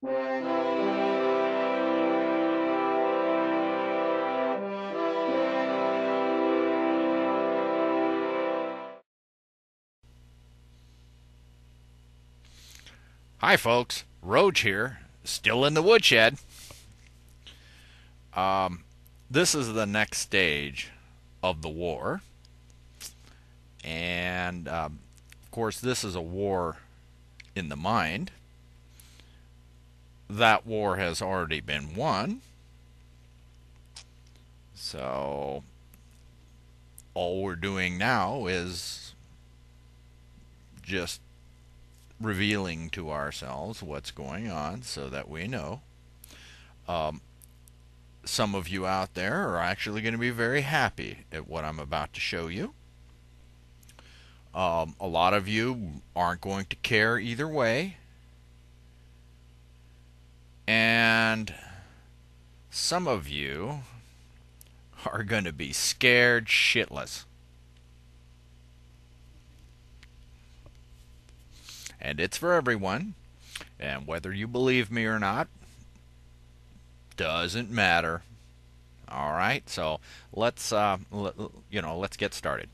Hi, folks. Roach here, still in the woodshed. This is the next stage of the war, and of course, this is a war in the mind. That war has already been won, so all we're doing now is just revealing to ourselves what's going on so that we know. Um, some of you out there are actually going to be very happy at what I'm about to show you. A lot of you aren't going to care either way. And some of you are going to be scared shitless. And it's for everyone. And whether you believe me or not doesn't matter. All right, so let's get started.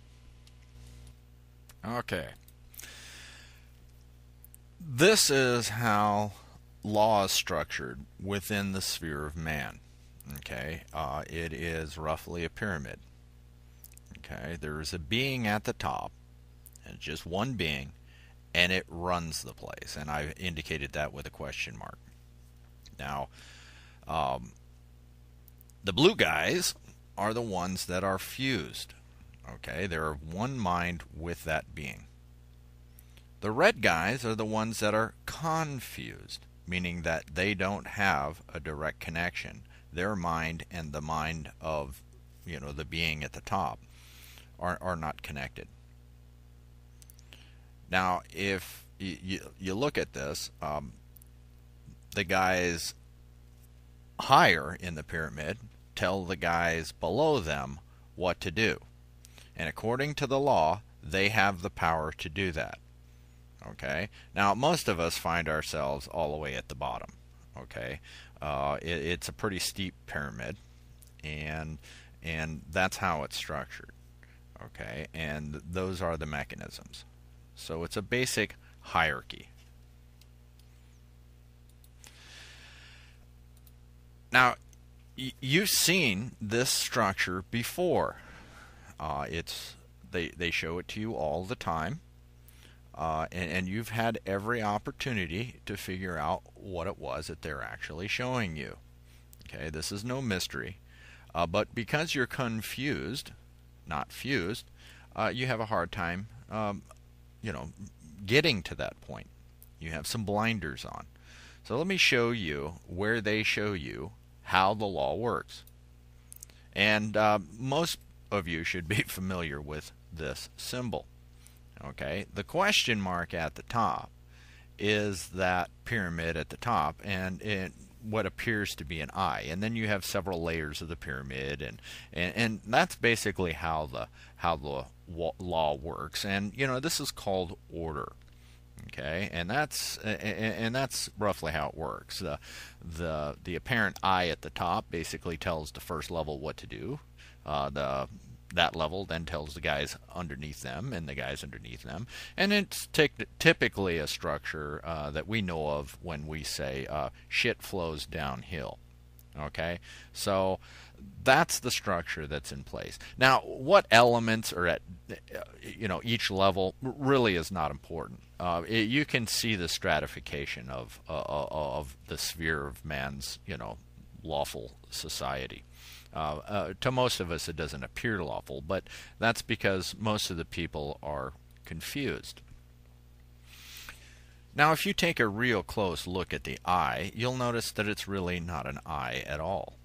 Okay. This is how law is structured within the sphere of man. Okay, it is roughly a pyramid. Okay, there is a being at the top, and just one being, and it runs the place. And I've indicated that with a question mark. Now, um, the blue guys are the ones that are fused. Okay, they're of one mind with that being. The red guys are the ones that are confused, meaning that they don't have a direct connection. Their mind and the mind of, the being at the top are not connected. Now, if you look at this, the guys higher in the pyramid tell the guys below them what to do. And according to the law, they have the power to do that. Okay? Now, most of us find ourselves all the way at the bottom. Okay? It's a pretty steep pyramid, and that's how it's structured. Okay? And those are the mechanisms. So it's a basic hierarchy. Now, you've seen this structure before. They show it to you all the time, and you've had every opportunity to figure out what it was that they're actually showing you. Okay, this is no mystery, but because you're confused, not fused, you have a hard time, getting to that point. You have some blinders on. So let me show you where they show you how the law works. And most of you should be familiar with this symbol. Okay, the question mark at the top is that pyramid at the top, and what appears to be an eye, and then you have several layers of the pyramid, and that's basically how the law works. And this is called order. Okay, and that's roughly how it works. The apparent eye at the top basically tells the first level what to do. That level then tells the guys underneath them and the guys underneath them, and it's typically a structure that we know of when we say shit flows downhill. Okay, so that's the structure that's in place. Now, what elements are at each level really is not important. You can see the stratification of the sphere of man's lawful society. To most of us, it doesn't appear lawful, but that's because most of the people are confused. Now, if you take a real close look at the eye, you'll notice that it's really not an eye at all.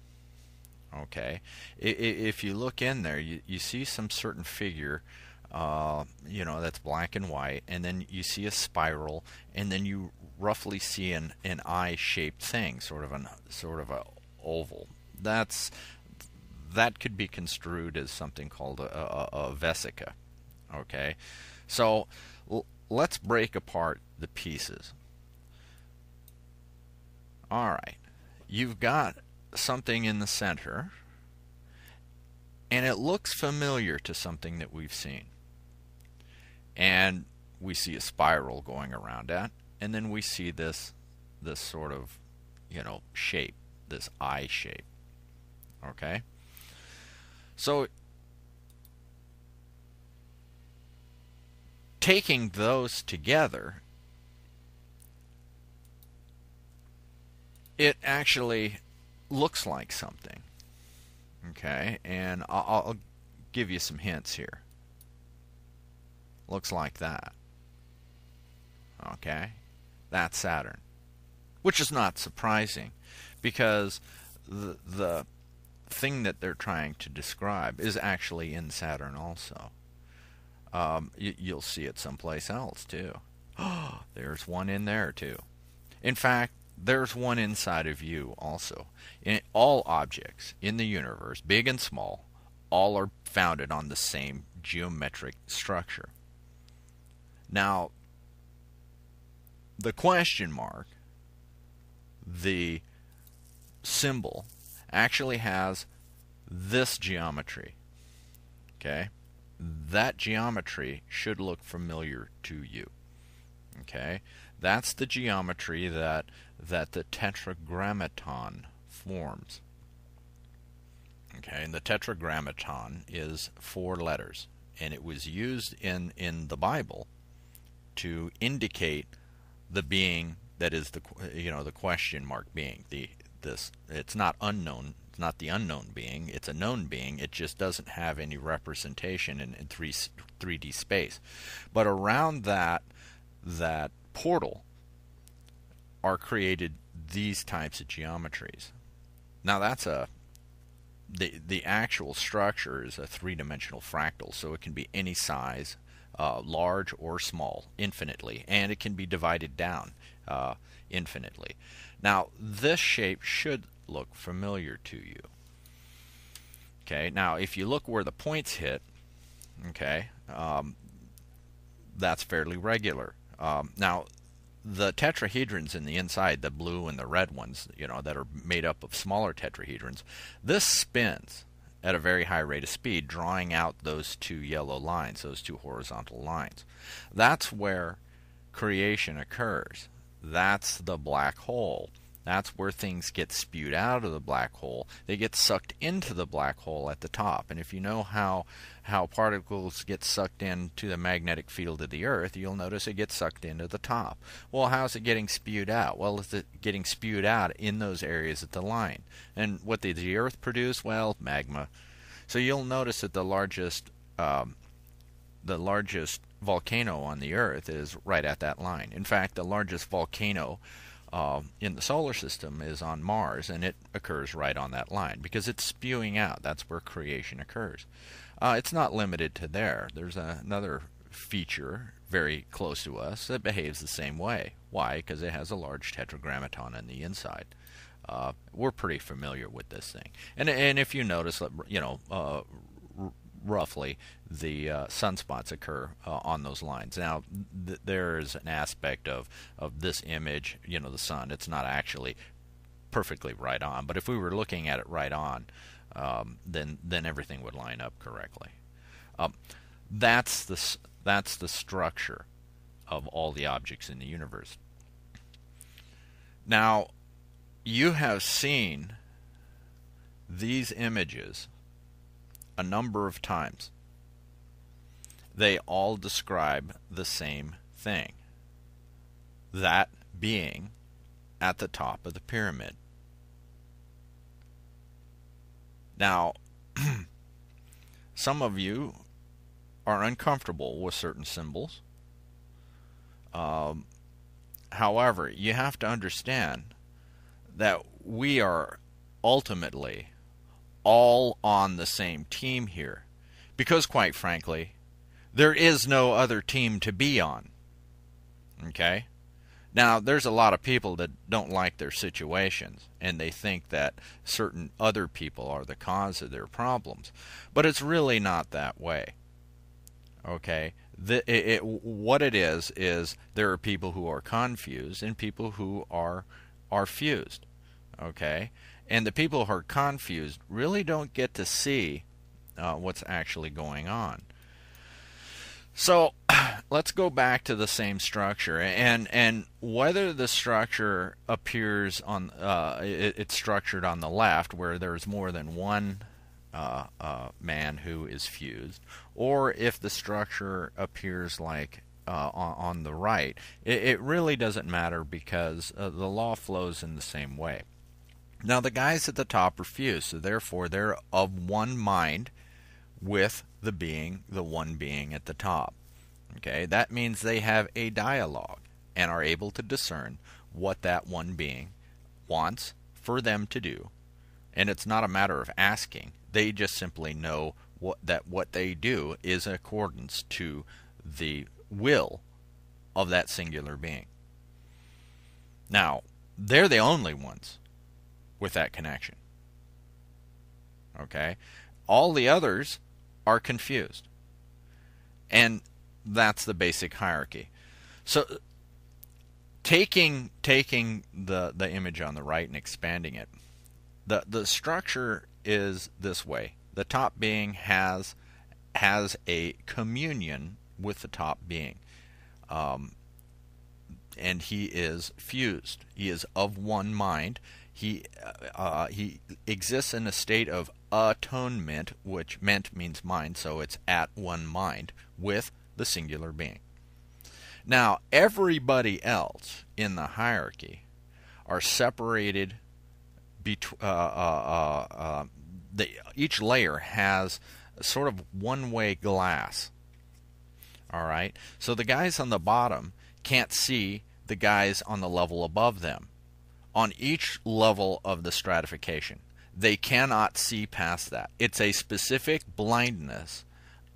Okay, if you look in there, you see some certain figure, that's black and white, and then you see a spiral, and then you roughly see an eye-shaped thing, sort of a oval. That could be construed as something called a vesica. Okay, so let's break apart the pieces. All right. You've got something in the center, and it looks familiar to something that we've seen. And we see a spiral going around it, and then we see this sort of, shape, this eye shape. Okay? So taking those together, it actually looks like something. Okay? And I'll give you some hints here. Looks like that. Okay? That's Saturn. Which is not surprising, because the thing that they're trying to describe is actually in Saturn also. You'll see it someplace else too. There's one in there too. In fact, there's one inside of you also. All objects in the universe, big and small, all are founded on the same geometric structure. Now, the question mark, the symbol, actually has this geometry. Okay? That geometry should look familiar to you. Okay? That's the geometry that the tetragrammaton forms. Okay? And the tetragrammaton is 4 letters, and it was used in the Bible to indicate the being that is the question mark being. It's not unknown. It's not the unknown being. It's a known being. It just doesn't have any representation in 3D space. But around that portal are created these types of geometries. Now that's the actual structure is a 3-dimensional fractal, so it can be any size, large or small, infinitely, and it can be divided down infinitely. Now, this shape should look familiar to you. Okay, now if you look where the points hit, okay, that's fairly regular. Now, the tetrahedrons in the inside, the blue and the red ones, that are made up of smaller tetrahedrons, this spins at a very high rate of speed, drawing out those 2 yellow lines, those 2 horizontal lines. That's where creation occurs. That's the black hole. That's where things get spewed out of the black hole. They get sucked into the black hole at the top. And if you know how particles get sucked into the magnetic field of the Earth, you'll notice it gets sucked into the top. Well, how's it getting spewed out? Well, it's getting spewed out in those areas at the line. And what did the Earth produce? Well, magma. So you'll notice that the largest volcano on the Earth is right at that line. In fact, the largest volcano in the solar system is on Mars, and it occurs right on that line because it's spewing out. That's where creation occurs. It's not limited to there. There's another feature very close to us that behaves the same way. Why? Because it has a large tetragrammaton on the inside. We're pretty familiar with this thing. And if you notice, roughly the sunspots occur on those lines. Now, there is an aspect of this image, the sun. It's not actually perfectly right on, but if we were looking at it right on, then everything would line up correctly. That's the structure of all the objects in the universe. Now, you have seen these images a number of times. They all describe the same thing. That being at the top of the pyramid. Now, some of you are uncomfortable with certain symbols. However, you have to understand that we are ultimately all on the same team here, because quite frankly, there is no other team to be on. Okay? Now, there's a lot of people that don't like their situations, and they think that certain other people are the cause of their problems. But it's really not that way. Okay? What it is there are people who are confused and people who are are fused. Okay? And the people who are confused really don't get to see what's actually going on. So let's go back to the same structure, and whether the structure appears on it's structured on the left where there's more than one man who is fused, or if the structure appears like on the right, it really doesn't matter because the law flows in the same way. Now the guys at the top are fused, so therefore they're of one mind with the one being at the top. Okay, that means they have a dialogue and are able to discern what that one being wants for them to do. And it's not a matter of asking. They just simply know what they do is in accordance to the will of that singular being. Now, they're the only ones with that connection. Okay? All the others are confused. And that's the basic hierarchy. So taking the image on the right and expanding it, the structure is this way. The top being has a communion with the top being. And he is fused. He is of one mind. He exists in a state of atonement, which ment means mind, so it's at one mind with the singular being. Now, everybody else in the hierarchy are separated. Each layer has a sort of one-way glass. All right, so the guys on the bottom can't see the guys on the level above them. On each level of the stratification, they cannot see past that. It's a specific blindness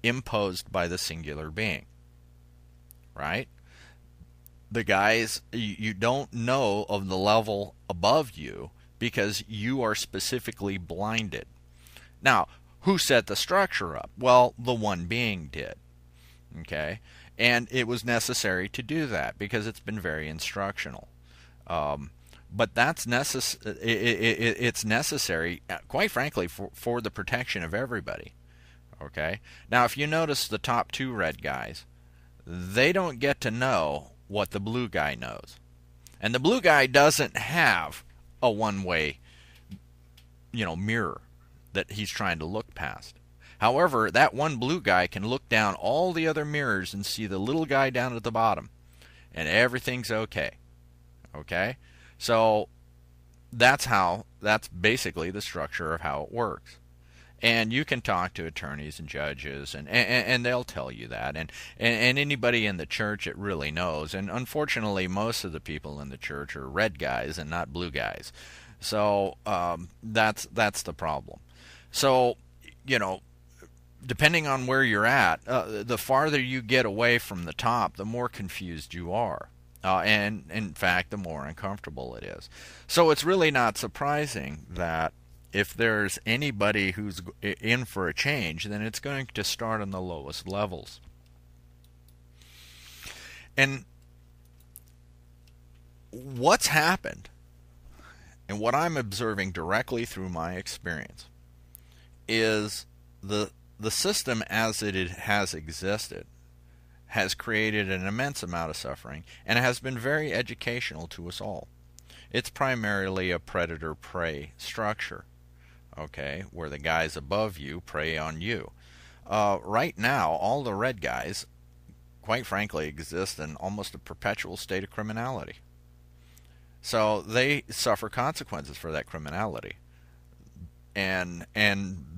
imposed by the singular being. Right? The guys, you don't know of the level above you because you are specifically blinded. Now, who set the structure up? Well, the one being did. Okay? And it was necessary to do that because it's been very instructional. But that's it's necessary, quite frankly, for the protection of everybody. Okay? Now, if you notice the top two red guys, they don't get to know what the blue guy knows. And the blue guy doesn't have a one-way, mirror that he's trying to look past. However, that one blue guy can look down all the other mirrors and see the little guy down at the bottom, and everything's okay. Okay? So that's basically the structure of how it works. And you can talk to attorneys and judges, and they'll tell you that. And anybody in the church that really knows. And unfortunately, most of the people in the church are red guys and not blue guys. So that's the problem. So, depending on where you're at, the farther you get away from the top, the more confused you are. And, in fact, the more uncomfortable it is. So it's really not surprising that if there's anybody who's in for a change, then it's going to start on the lowest levels. And what's happened, and what I'm observing directly through my experience, is the system as it has existed has created an immense amount of suffering, and it has been very educational to us all. It's primarily a predator-prey structure, okay, where the guys above you prey on you. Right now, all the red guys, quite frankly, exist in almost a perpetual state of criminality. So they suffer consequences for that criminality. And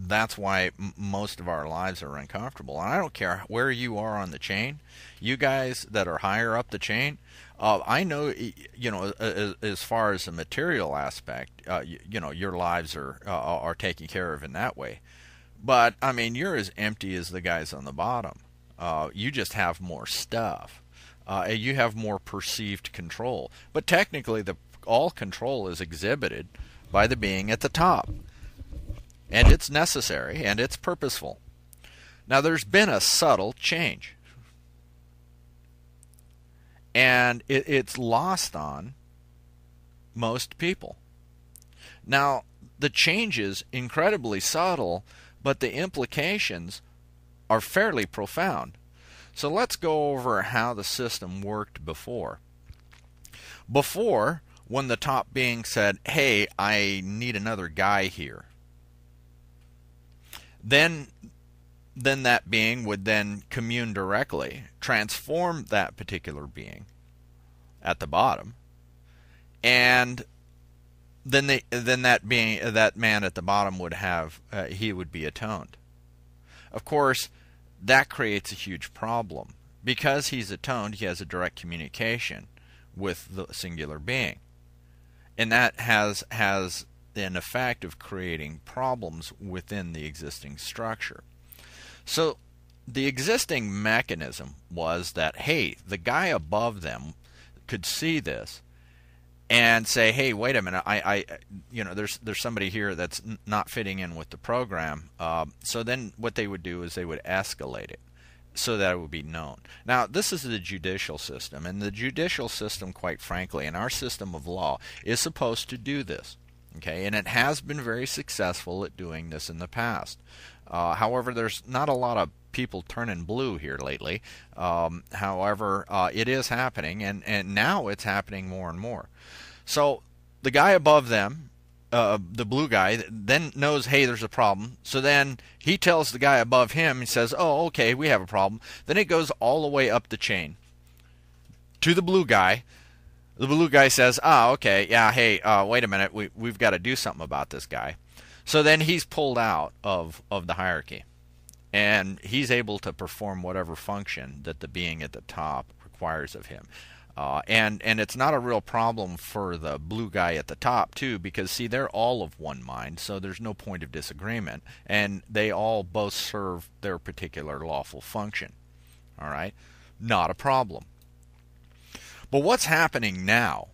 that's why most of our lives are uncomfortable. And I don't care where you are on the chain. You guys that are higher up the chain, I know, as far as the material aspect, your lives are taken care of in that way. But, I mean, you're as empty as the guys on the bottom. You just have more stuff. You have more perceived control. But technically, all control is exhibited by the being at the top. And it's necessary, and it's purposeful. Now, there's been a subtle change. And it's lost on most people. Now, the change is incredibly subtle, but the implications are fairly profound. So let's go over how the system worked before. Before, when the top being said, hey, I need another guy here, then that being would then commune directly, transform that particular being at the bottom, and then that man at the bottom would have he would be atoned. Of course, that creates a huge problem. Because he's atoned, he has a direct communication with the singular being. And that has an effect of creating problems within the existing structure. So the existing mechanism was that, hey, the guy above them could see this and say, hey, wait a minute, there's somebody here that's not fitting in with the program. So then what they would do is they would escalate it so that it would be known. Now, this is the judicial system, and the judicial system, quite frankly, and our system of law, is supposed to do this. Okay, and it has been very successful at doing this in the past. However, there's not a lot of people turning blue here lately. However, it is happening, and now it's happening more and more. So the guy above them, the blue guy, then knows, hey, there's a problem. So then he tells the guy above him, he says, oh, okay, we have a problem. Then it goes all the way up the chain to the blue guy. The blue guy says, okay, yeah, hey, wait a minute, we've got to do something about this guy. So then he's pulled out of the hierarchy, and he's able to perform whatever function that the being at the top requires of him. And it's not a real problem for the blue guy at the top, too, because, see, they're all of one mind, so there's no point of disagreement, and they all both serve their particular lawful function. All right? Not a problem. But what's happening now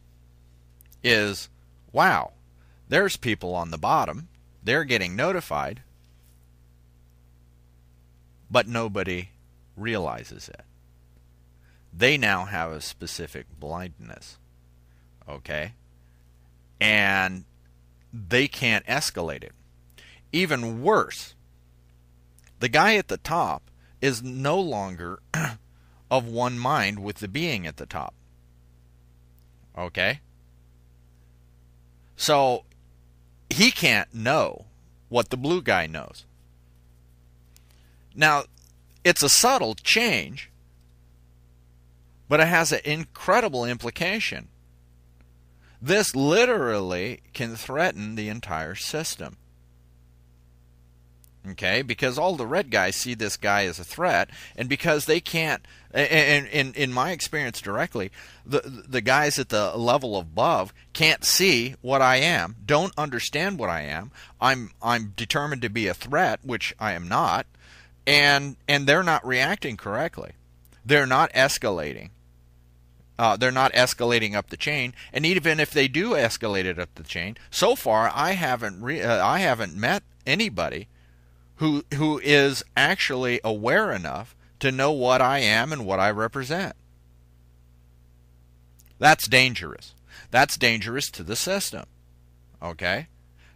is, wow, there's people on the bottom. They're getting notified, but nobody realizes it. They now have a specific blindness, okay? And they can't escalate it. Even worse, the guy at the top is no longer of one mind with the being at the top. Okay? So he can't know what the blue guy knows. Now, it's a subtle change, but it has an incredible implication. This literally can threaten the entire system. Okay, because all the red guys see this guy as a threat, and because they can't, and in my experience directly, the guys at the level above can't see what I am, don't understand what I am. I'm determined to be a threat, which I am not, and they're not reacting correctly. They're not escalating. They're not escalating up the chain, and even if they do escalate it up the chain, so far I haven't met anybody who is actually aware enough to know what I am and what I represent. That's dangerous. That's dangerous to the system. Okay?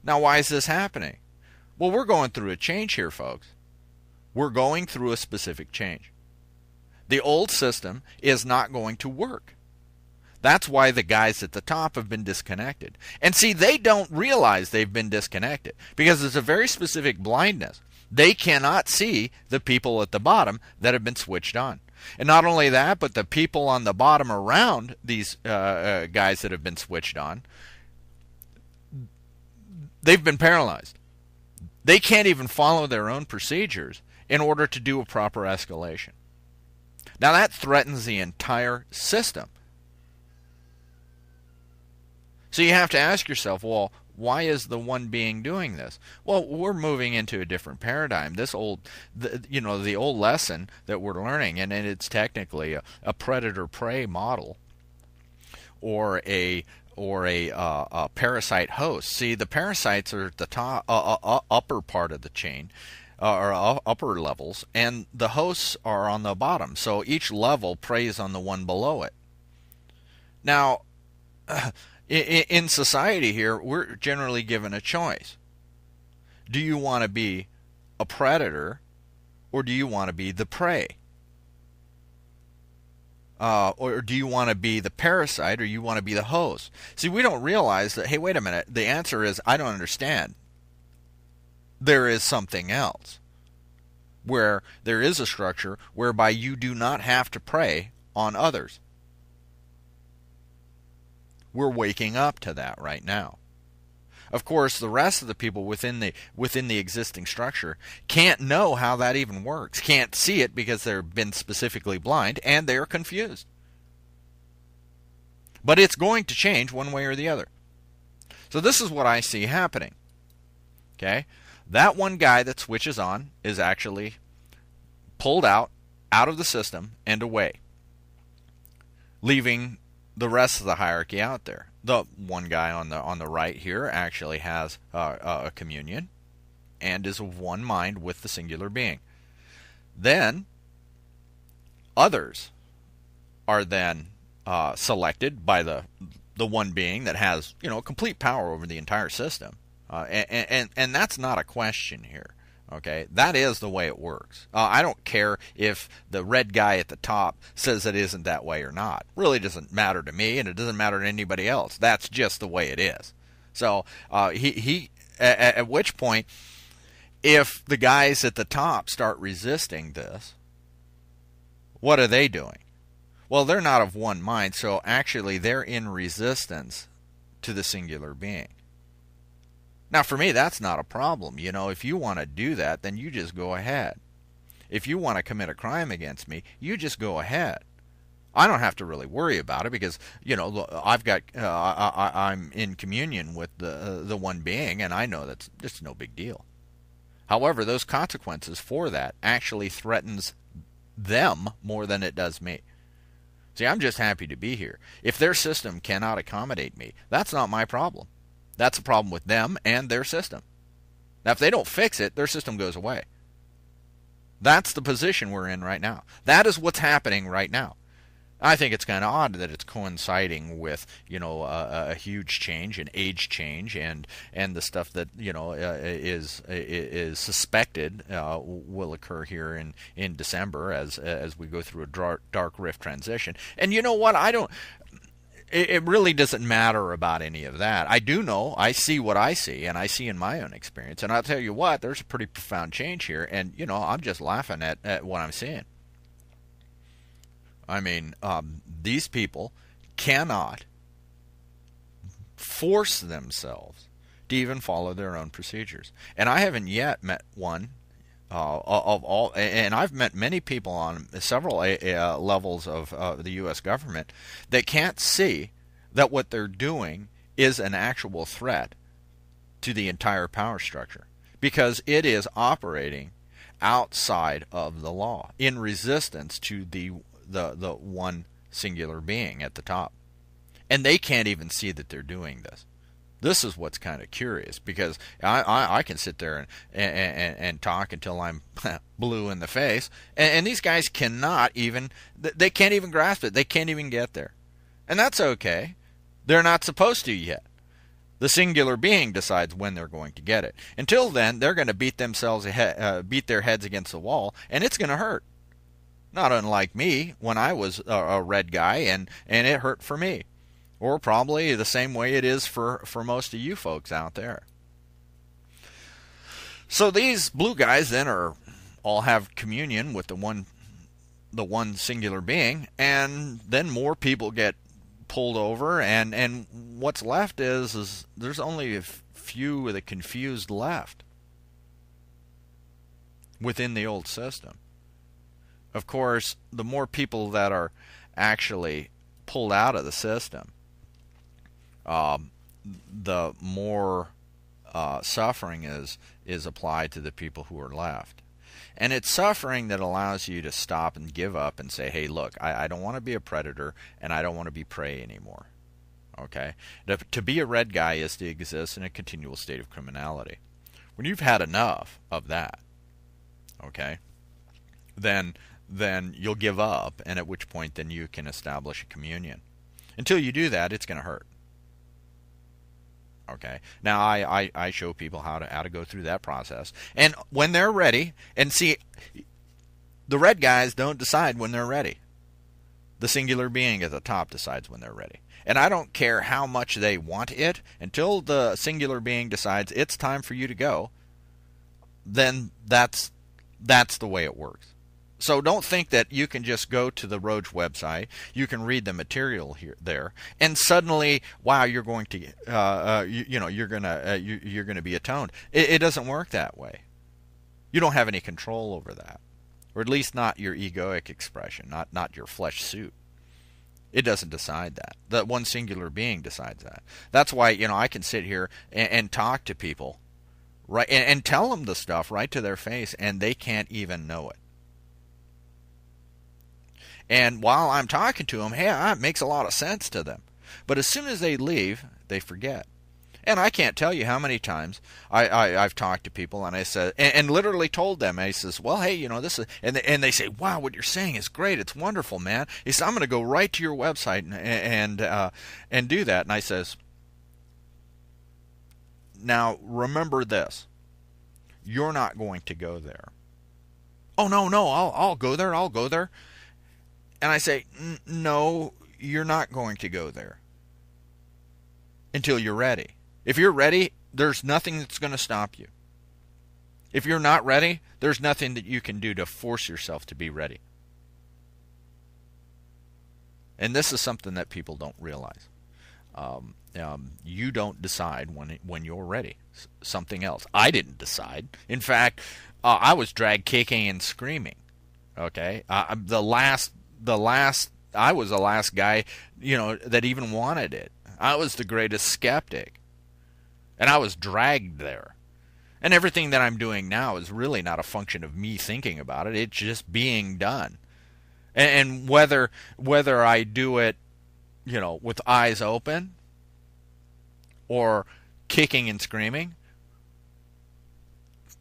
Now, why is this happening? Well, we're going through a change here, folks. We're going through a specific change. The old system is not going to work. That's why the guys at the top have been disconnected. And see, they don't realize they've been disconnected because there's a very specific blindness. They cannot see the people at the bottom that have been switched on. And not only that, but the people on the bottom around these guys that have been switched on, they've been paralyzed. They can't even follow their own procedures in order to do a proper escalation. Now that threatens the entire system. So you have to ask yourself, well, why is the one being doing this? Well, we're moving into a different paradigm. The old lesson that we're learning, and it's technically a predator-prey model, or a parasite host. See, the parasites are at the top, upper part of the chain, or upper levels, and the hosts are on the bottom. So each level preys on the one below it. Now, In society here, we're generally given a choice. Do you want to be a predator, or do you want to be the prey? Or do you want to be the parasite, or you want to be the host? See, we don't realize that, hey, wait a minute, the answer is, I don't understand. There is something else, where there is a structure whereby you do not have to prey on others. We're waking up to that right now. Of course, the rest of the people within the existing structure can't know how that even works, can't see it because they've been specifically blind, and they're confused. But it's going to change one way or the other. So this is what I see happening. Okay? That one guy that switches on is actually pulled out of the system and away, leaving the rest of the hierarchy out there. The one guy on the right here actually has a communion and is of one mind with the singular being. Then others are then selected by the one being that has complete power over the entire system, and that's not a question here. Okay, that is the way it works. I don't care if the red guy at the top says it isn't that way or not. It really doesn't matter to me, and it doesn't matter to anybody else. That's just the way it is. So at which point, if the guys at the top start resisting this, what are they doing? Well, they're not of one mind, so actually they're in resistance to the singular being. Now, for me, that's not a problem. If you want to do that, then you just go ahead. If you want to commit a crime against me, you just go ahead. I don't have to really worry about it because, I'm in communion with the one being, and I know that's just no big deal. However, those consequences for that actually threatens them more than it does me. See, I'm just happy to be here. If their system cannot accommodate me, that's not my problem. That's a problem with them and their system. Now, if they don't fix it, their system goes away. That's the position we're in right now. That is what's happening right now. I think it's kind of odd that it's coinciding with, a huge change, an age change, and the stuff that, is suspected will occur here in December as we go through a dark rift transition. And you know what? It really doesn't matter about any of that. I do know, I see what I see, and I see in my own experience. And I'll tell you what, there's a pretty profound change here, and, I'm just laughing at what I'm seeing. I mean, these people cannot force themselves to even follow their own procedures. And I haven't yet met one of all, and I've met many people on several levels of the U.S. government that can't see that what they're doing is an actual threat to the entire power structure, because it is operating outside of the law in resistance to the one singular being at the top. And they can't even see that they're doing this. This is what's kind of curious, because I can sit there and talk until I'm blue in the face, and these guys cannot even, they can't even grasp it. They can't even get there. And that's okay. They're not supposed to yet. The singular being decides when they're going to get it. Until then, they're going to beat their heads against the wall, and it's going to hurt. Not unlike me when I was a red guy, and it hurt for me. Or probably the same way it is for most of you folks out there. So these blue guys then all have communion with the one singular being, and then more people get pulled over, and what's left is there's only a few of the confused left within the old system. Of course, the more people that are actually pulled out of the system, the more suffering is applied to the people who are left. And it's suffering that allows you to stop and give up and say, hey, look, I don't want to be a predator, and I don't want to be prey anymore. Okay? To be a red guy is to exist in a continual state of criminality. When you've had enough of that, okay, then you'll give up, and at which point then you can establish a communion. Until you do that, it's going to hurt. Okay. Now I show people how to go through that process, and when they're ready, and see, the red guys don't decide when they're ready. The singular being at the top decides when they're ready. And I don't care how much they want it, until the singular being decides it's time for you to go, then that's the way it works. So don't think that you can just go to the Roach website, you can read the material there, and suddenly, wow, you're going to, you're going to be atoned. It doesn't work that way. You don't have any control over that, or at least not your egoic expression, not your flesh suit. It doesn't decide that. That one singular being decides that. That's why I can sit here and talk to people, right, and tell them the stuff right to their face, and they can't even know it. And while I'm talking to them, hey, it makes a lot of sense to them. But as soon as they leave, they forget. And I can't tell you how many times I've talked to people, and I said, and literally told them, I says, well, hey, this is, and they say, wow, what you're saying is great, it's wonderful, man. He says, I'm going to go right to your website and do that. And I says, now remember this, you're not going to go there. Oh no, I'll go there, I'll go there. And I say, no, you're not going to go there until you're ready. If you're ready, there's nothing that's going to stop you. If you're not ready, there's nothing that you can do to force yourself to be ready. And this is something that people don't realize. You don't decide when you're ready. Something else. I didn't decide. In fact, I was dragged kicking and screaming. Okay, I was the last guy, that even wanted it. I was the greatest skeptic, and I was dragged there. And everything that I'm doing now is really not a function of me thinking about it. It's just being done. And whether I do it, with eyes open or kicking and screaming,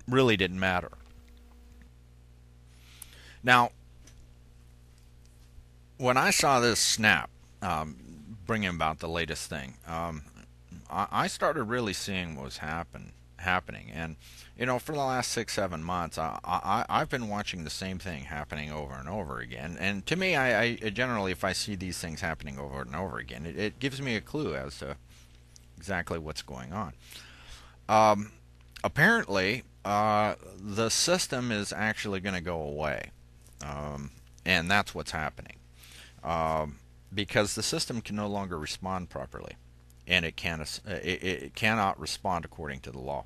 really didn't matter. Now, when I saw this snap bringing about the latest thing, I started really seeing what was happening. And, for the last 6-7 months, I've been watching the same thing happening over and over again. And to me, I generally, if I see these things happening over and over again, it gives me a clue as to exactly what's going on. Apparently, the system is actually going to go away. And that's what's happening. Because the system can no longer respond properly, and it cannot respond according to the law.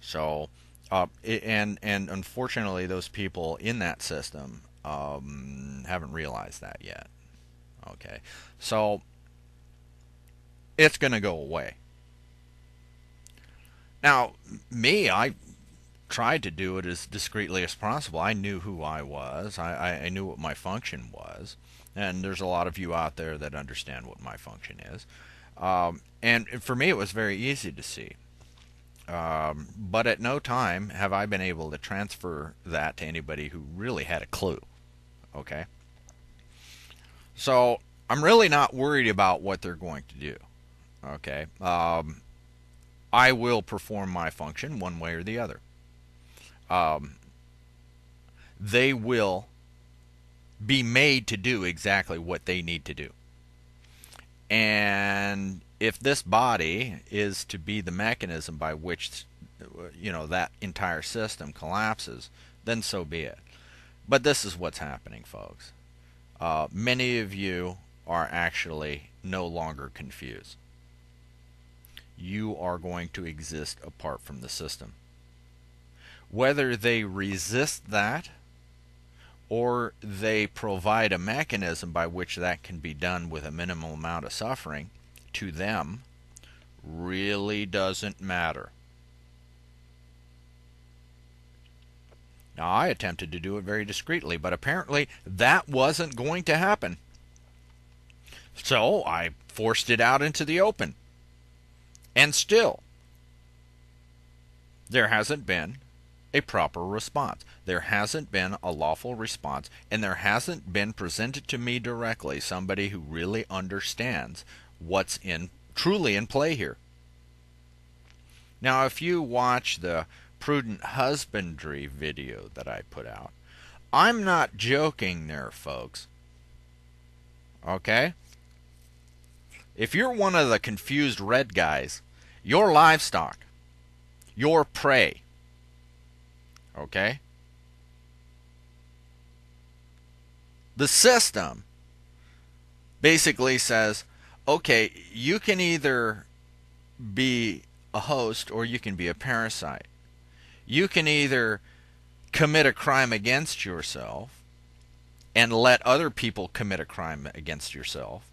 So, and unfortunately, those people in that system haven't realized that yet. Okay, so it's going to go away. Now, I tried to do it as discreetly as possible. I knew who I was. I knew what my function was. And there's a lot of you out there that understand what my function is. And for me, it was very easy to see. But at no time have I been able to transfer that to anybody who really had a clue. Okay? So I'm really not worried about what they're going to do. Okay? I will perform my function one way or the other. They will be made to do exactly what they need to do. And if this body is to be the mechanism by which that entire system collapses, then so be it. But this is what's happening, folks. Many of you are actually no longer confused. You are going to exist apart from the system. Whether they resist that or they provide a mechanism by which that can be done with a minimal amount of suffering, to them really doesn't matter. Now, I attempted to do it very discreetly, but apparently that wasn't going to happen. So I forced it out into the open. And still, there hasn't been a proper response. There hasn't been a lawful response, and there hasn't been presented to me directly somebody who really understands what's truly in play here. Now, if you watch the prudent husbandry video that I put out, I'm not joking there, folks. Okay? If you're one of the confused red guys, your livestock, your prey, okay? The system basically says, okay, you can either be a host or you can be a parasite. You can either commit a crime against yourself and let other people commit a crime against yourself,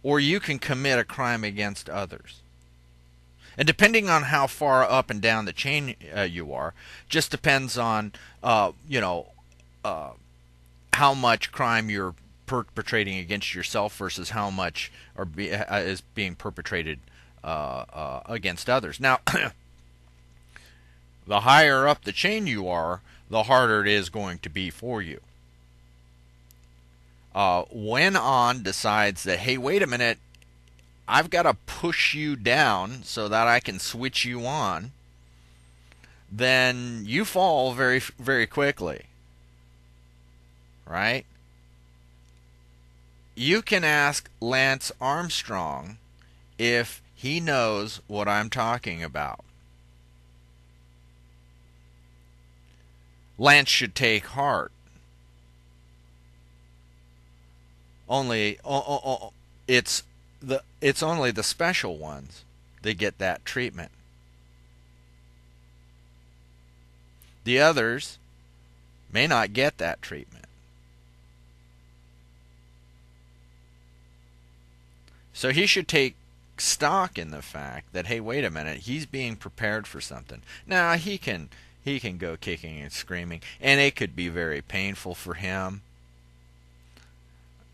or you can commit a crime against others. And depending on how far up and down the chain you are, just depends on, how much crime you're perpetrating against yourself versus how much is being perpetrated against others. Now, the higher up the chain you are, the harder it is going to be for you. When On decides that, hey, wait a minute, I've got to push you down so that I can switch you on, then you fall very, very quickly. Right? You can ask Lance Armstrong if he knows what I'm talking about. Lance should take heart. It's only the special ones that get that treatment. The others may not get that treatment. So he should take stock in the fact that, hey, wait a minute, he's being prepared for something. Now, he can go kicking and screaming, and it could be very painful for him.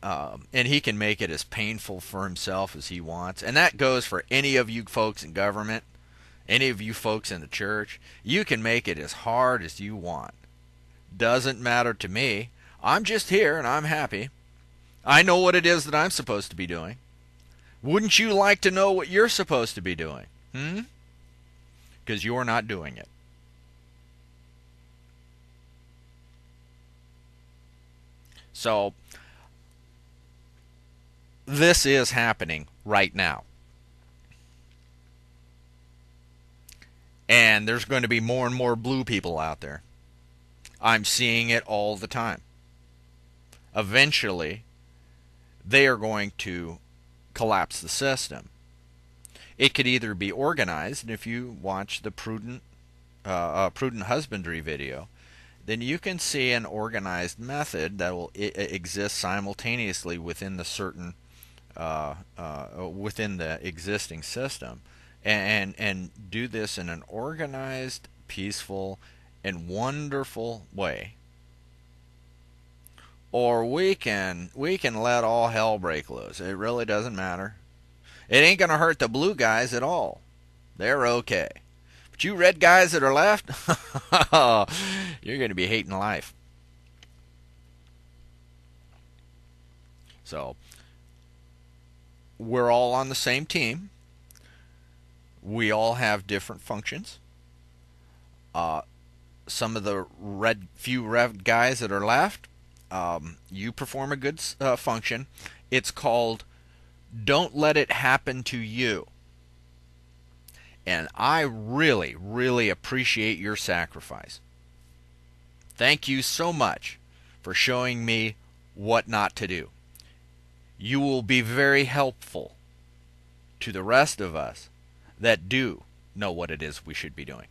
And he can make it as painful for himself as he wants. And that goes for any of you folks in government, any of you folks in the church. You can make it as hard as you want. Doesn't matter to me. I'm just here and I'm happy. I know what it is that I'm supposed to be doing. Wouldn't you like to know what you're supposed to be doing? Because you're not doing it. So, this is happening right now. And there's going to be more and more blue people out there. I'm seeing it all the time. Eventually, they are going to collapse the system. It could either be organized, and if you watch the prudent husbandry video, then you can see an organized method that will exist simultaneously within the certain within the existing system, and do this in an organized, peaceful, and wonderful way. Or we can let all hell break loose. It really doesn't matter. It ain't going to hurt the blue guys at all. They're okay. But you red guys that are left, you're going to be hating life. So, we're all on the same team. We all have different functions. Some of the few red guys that are left, you perform a good function. It's called "Don't Let It Happen to You." And I really, really appreciate your sacrifice. Thank you so much for showing me what not to do. You will be very helpful to the rest of us that do know what it is we should be doing.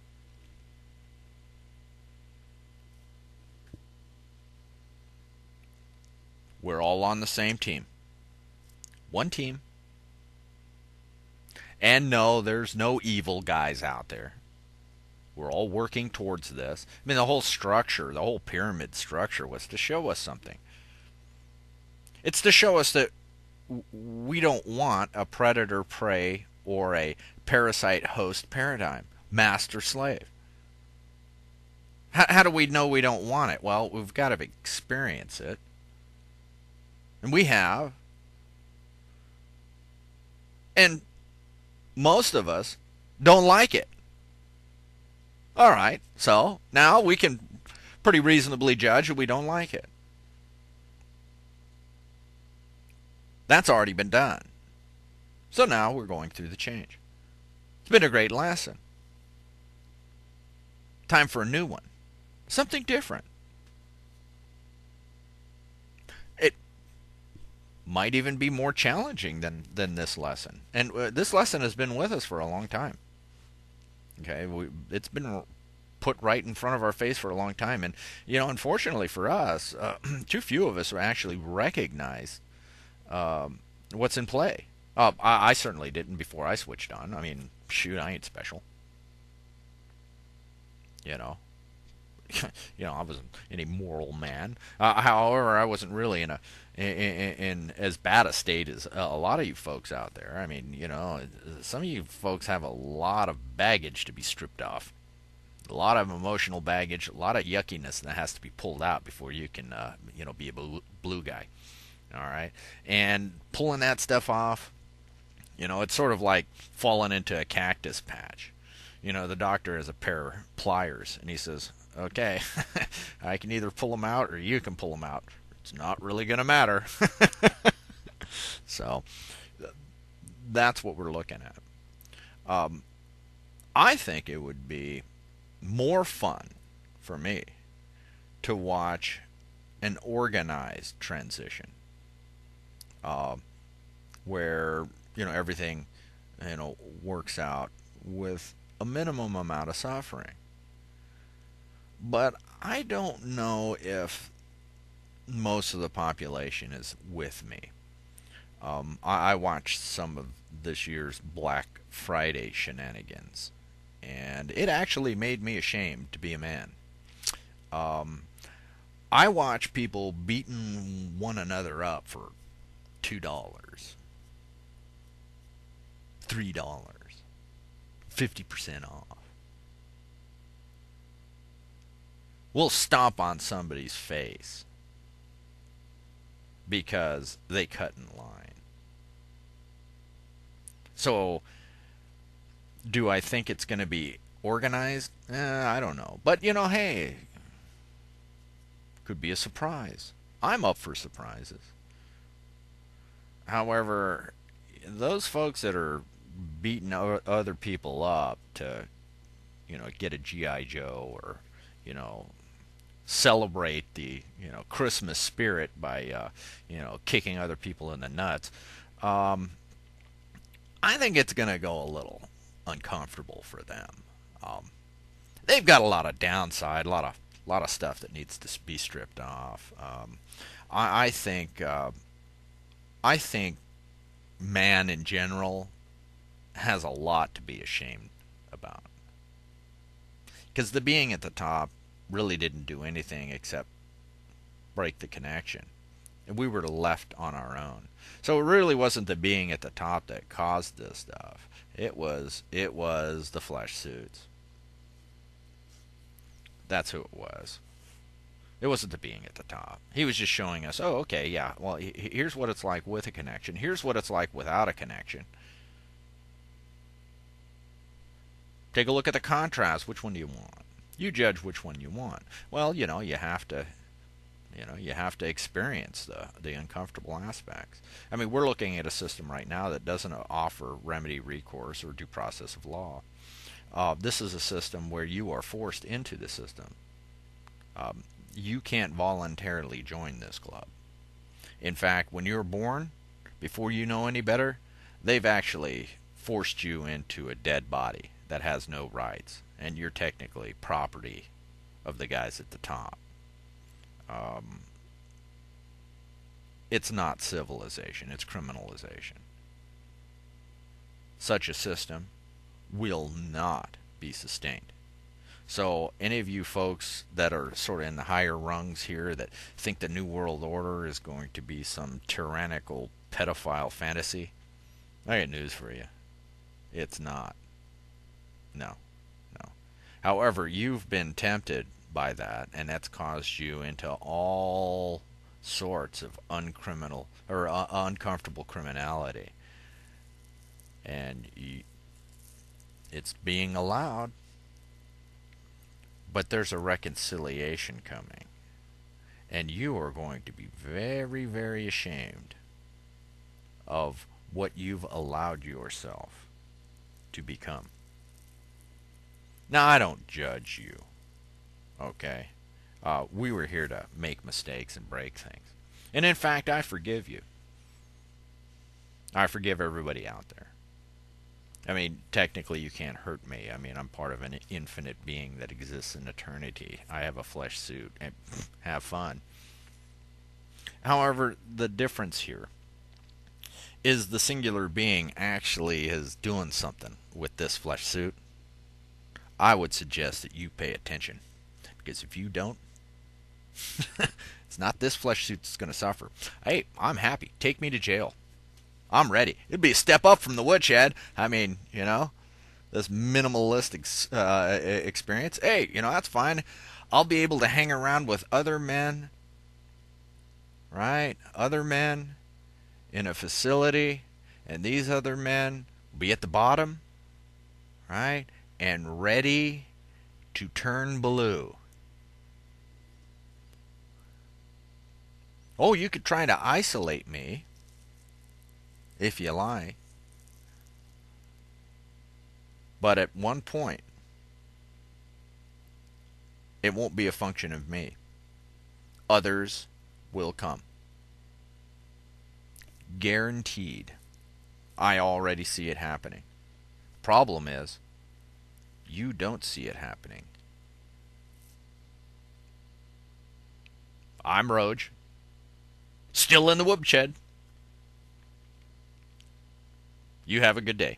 We're all on the same team. One team. And no, there's no evil guys out there. We're all working towards this. I mean, the whole structure, the whole pyramid structure was to show us something. It's to show us that we don't want a predator-prey or a parasite-host paradigm, master-slave. How do we know we don't want it? Well, we've got to experience it. And we have. And most of us don't like it. All right, so now we can pretty reasonably judge that we don't like it. That's already been done. So now we're going through the change. It's been a great lesson. Time for a new one. Something different. It might even be more challenging than this lesson. And this lesson has been with us for a long time. Okay, it's been put right in front of our face for a long time. And, unfortunately for us, too few of us actually recognize what's in play. I certainly didn't before I switched on. I mean, shoot, I ain't special. You know, I wasn't any moral man. However, I wasn't really in as bad a state as a lot of you folks out there. I mean, some of you folks have a lot of baggage to be stripped off. A lot of emotional baggage, a lot of yuckiness that has to be pulled out before you can, be a blue guy. All right, and pulling that stuff off, it's sort of like falling into a cactus patch. The doctor has a pair of pliers, and he says, "Okay, I can either pull them out or you can pull them out. It's not really going to matter." So that's what we're looking at. Um, I think it would be more fun for me to watch an organized transition, uh, where everything works out with a minimum amount of suffering. But I don't know if most of the population is with me. I watched some of this year's Black Friday shenanigans, and it actually made me ashamed to be a man. Um, I watch people beating one another up for $2, $3, 50% off. We'll stomp on somebody's face because they cut in line. So, do I think it's going to be organized? I don't know. But, hey, could be a surprise. I'm up for surprises. However, those folks that are beating other people up to, get a GI Joe, or, you know, celebrate the Christmas spirit by kicking other people in the nuts. Um, I think it's going to go a little uncomfortable for them. Um, they've got a lot of downside, a lot of stuff that needs to be stripped off. I think man in general has a lot to be ashamed about, because the being at the top really didn't do anything except break the connection, and we were left on our own. So it really wasn't the being at the top that caused this stuff. It was the flesh suits. That's who it was. It wasn't the being at the top. He was just showing us, oh, okay, yeah, well, here's what it's like with a connection. Here's what it's like without a connection. Take a look at the contrast. Which one do you want? You judge which one you want. Well, you have to experience the uncomfortable aspects. I mean, we're looking at a system right now that doesn't offer remedy, recourse, or due process of law. This is a system where you are forced into the system. Um, you can't voluntarily join this club. In fact, when you're born, before you know any better, they've actually forced you into a dead body that has no rights, and you're technically property of the guys at the top. Um, it's not civilization, it's criminalization. Such a system will not be sustained. So, any of you folks that are sort of in the higher rungs here that think the New World Order is going to be some tyrannical pedophile fantasy, I got news for you. It's not. No, no. However, you've been tempted by that, and that's caused you into all sorts of uncriminal or uncomfortable criminality, and it's being allowed. But there's a reconciliation coming. And you are going to be very, very ashamed of what you've allowed yourself to become. Now, I don't judge you, okay? We were here to make mistakes and break things. And in fact, I forgive you. I forgive everybody out there. I mean, technically, you can't hurt me. I mean, I'm part of an infinite being that exists in eternity. I have a flesh suit. And have fun. However, the difference here is the singular being actually is doing something with this flesh suit. I would suggest that you pay attention. Because if you don't, it's not this flesh suit that's going to suffer. Hey, I'm happy. Take me to jail. I'm ready. It'd be a step up from the woodshed. I mean, this minimalistic experience. Hey, that's fine. I'll be able to hang around with other men, right? Other men in a facility, and these other men will be at the bottom, right? And ready to turn blue. Oh, you could try to isolate me if you like. But at one point, it won't be a function of me. Others will come. Guaranteed. I already see it happening. Problem is, you don't see it happening. I'm Roge. Still in the woodshed. You have a good day.